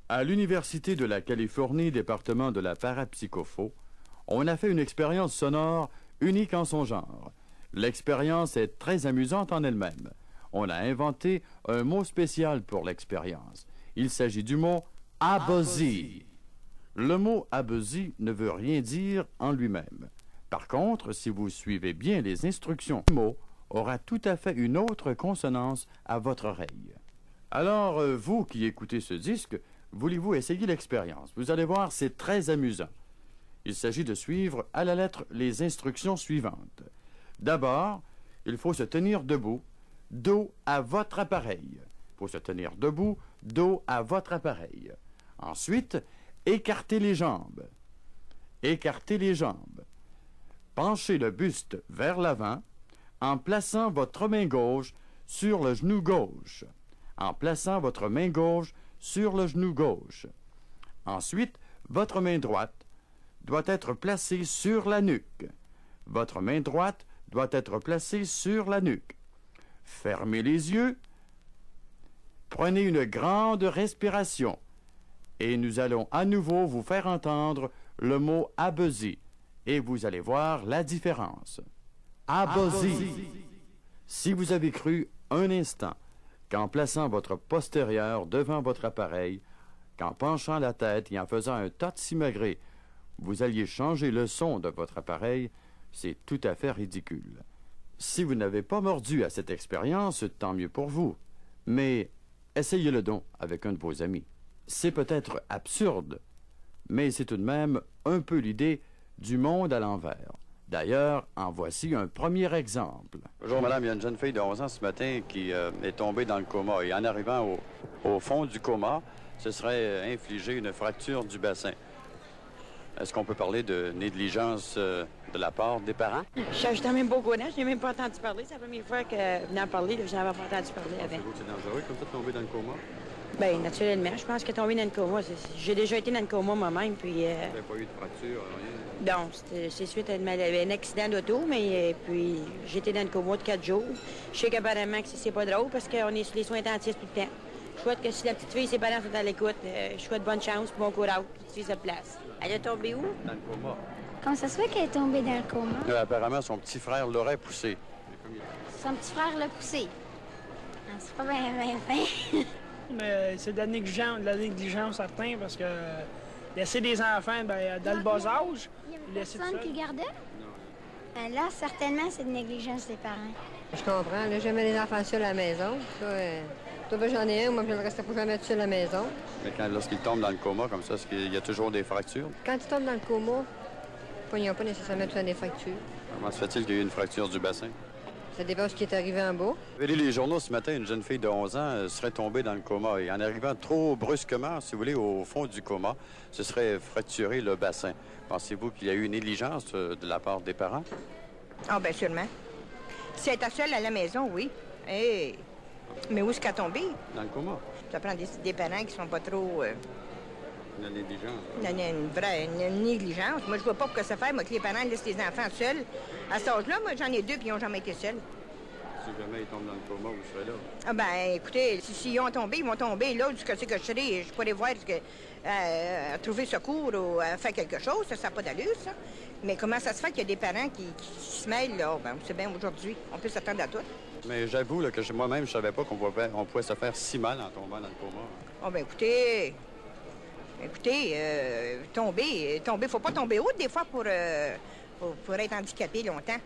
À l'Université de la Californie, département de la parapsychopho, on a fait une expérience sonore unique en son genre. L'expérience est très amusante en elle-même. On a inventé un mot spécial pour l'expérience. Il s'agit du mot « abosi ». Le mot « abosi » ne veut rien dire en lui-même. Par contre, si vous suivez bien les instructions, le mot aura tout à fait une autre consonance à votre oreille. Alors, vous qui écoutez ce disque, voulez-vous essayer l'expérience? Vous allez voir, c'est très amusant. Il s'agit de suivre à la lettre les instructions suivantes. D'abord, il faut se tenir debout, dos à votre appareil. Il faut se tenir debout, dos à votre appareil. Ensuite, écartez les jambes. Écartez les jambes. Penchez le buste vers l'avant en plaçant votre main gauche sur le genou gauche. En plaçant votre main gauche sur le genou gauche. Ensuite, votre main droite doit être placée sur la nuque. Votre main droite doit être placée sur la nuque. Fermez les yeux. Prenez une grande respiration. Et nous allons à nouveau vous faire entendre le mot « abosi ». Et vous allez voir la différence. Abosi. Si vous avez cru un instant qu'en plaçant votre postérieur devant votre appareil, qu'en penchant la tête et en faisant un tas de simagrées, vous alliez changer le son de votre appareil, c'est tout à fait ridicule. Si vous n'avez pas mordu à cette expérience, tant mieux pour vous. Mais essayez-le donc avec un de vos amis. C'est peut-être absurde, mais c'est tout de même un peu l'idée du monde à l'envers. D'ailleurs, en voici un premier exemple. Bonjour, madame. Il y a une jeune fille de 11 ans ce matin qui est tombée dans le coma. Et en arrivant au fond du coma, ce serait infligé une fracture du bassin. Est-ce qu'on peut parler de négligence de la part des parents? Je suis même pas au courant. Je n'ai même pas entendu parler. C'est la première fois que je venais en parler. Je n'avais pas entendu parler avant. C'est dangereux comme ça de tomber dans le coma? Bien, naturellement. Je pense que tomber dans le coma, j'ai déjà été dans le coma moi-même. Puis, Vous n'avez pas eu de fracture, rien? Non, c'est suite à un accident d'auto, mais puis j'étais dans le coma de 4 jours. Je sais qu'apparemment que c'est pas drôle parce qu'on est sur les soins intensifs tout le temps. Je souhaite que si la petite fille et ses parents sont à l'écoute, je souhaite bonne chance, bon courage, que la petite fille se place. Elle est tombée où? Dans le coma. Comment ça se fait qu'elle est tombée dans le coma? Apparemment, son petit frère l'aurait poussé. Son petit frère l'a poussée. Ah, c'est pas bien fin. Mais c'est de la négligence certain, parce que laisser des enfants dans le bas âge... Il y avait personne qui gardait? Non. Là, certainement, c'est de négligence des parents. Je comprends. Là, je mets les enfants seuls à la maison. Toi, j'en ai un. Moi, je ne resterai pas jamais seul à la maison. Mais lorsqu'il tombe dans le coma, comme ça, est-ce qu'il y a toujours des fractures? Quand ils tombent dans le coma, ils n'ont pas nécessairement tout des fractures. Comment se fait-il qu'il y ait eu une fracture du bassin? Ça dépend de ce qui est arrivé en bas. Vous avez lu les journaux ce matin, une jeune fille de 11 ans serait tombée dans le coma. Et en arrivant trop brusquement, si vous voulez, au fond du coma, ce serait fracturé le bassin. Pensez-vous qu'il y a eu une négligence de la part des parents? Ah, bien sûrement. Si elle était seule à la maison, oui. Hey. Mais où est-ce qu'elle a tombé? Dans le coma. Ça prend des parents qui sont pas trop... La négligence. Une négligence. Moi, je vois pas pourquoi ça fait, moi, que les parents laissent les enfants seuls. À cet âge-là, moi, j'en ai 2 puis ils n'ont jamais été seuls. Si jamais ils tombent dans le coma, vous serez là? Ah, ben, écoutez, s'ils ont tombé, ils vont tomber. Là, ce que c'est que je serai, je pourrais voir trouver secours ou faire quelque chose. Ça n'a pas d'allure, ça. Mais comment ça se fait qu'il y a des parents qui se mêlent, là? Ben, c'est bien aujourd'hui. On peut s'attendre à tout. Mais j'avoue là, que moi-même, je savais pas qu'on pouvait se faire si mal en tombant dans le coma. Ah, ben, écoutez, tomber, faut pas tomber haut des fois pour être handicapé longtemps.